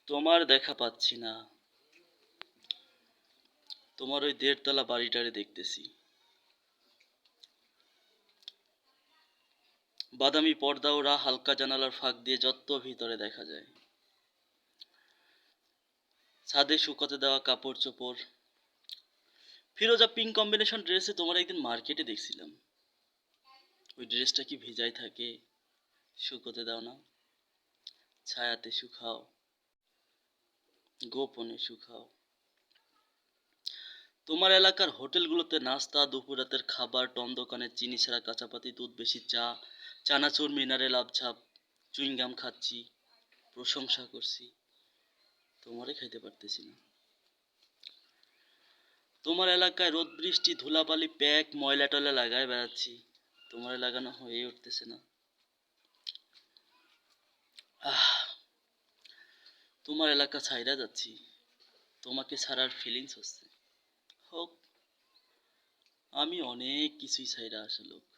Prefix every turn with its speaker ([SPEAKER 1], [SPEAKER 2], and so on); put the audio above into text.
[SPEAKER 1] তোমার দেখা পাচ্ছি না। তোমার ওই ১.৫ তলা বাড়িটারে দেখতেছি। বাদামি পর্দা ওরা হালকা জানালার ফাঁক দিয়ে যত ভিতরে দেখা যায়। ছাদে শুকাতে দেওয়া কাপড় চোপড়। ফিরোজা পিঙ্ক কম্বিনেশন ড্রেসে তোমার একদিন মার্কেটে দেখছিলাম। ওই ড্রেসটা কি ভিজাই থাকে? শুকোতে দাও না? ছায়াতে শুকাও, গোপনে শুকাও। তোমার এলাকার হোটেলগুলোতে নাস্তা, দুপুর রাতের খাবার, টন দোকানের চিনি ছাড়া কাঁচাপাতি, দুধ বেশি চা, চানাচুর, মিনারেল আবঝাপ, চুইংগাম খাচ্ছি, প্রশংসা করছি। তোমারে খাইতে পারতেছি না। তোমার এলাকায় রোদ বৃষ্টি ধুলাবালি প্যাক ময়লা টয়লা লাগায় বেড়াচ্ছি। তোমারে লাগানো হয়ে উঠতেছে না। আহ, তোমার এলাকা ছাইরা যাচ্ছি। তোমাকে ছাড়ার ফিলিংস হচ্ছে। হোক, আমি অনেক কিছুই ছাইরা আসা লোক।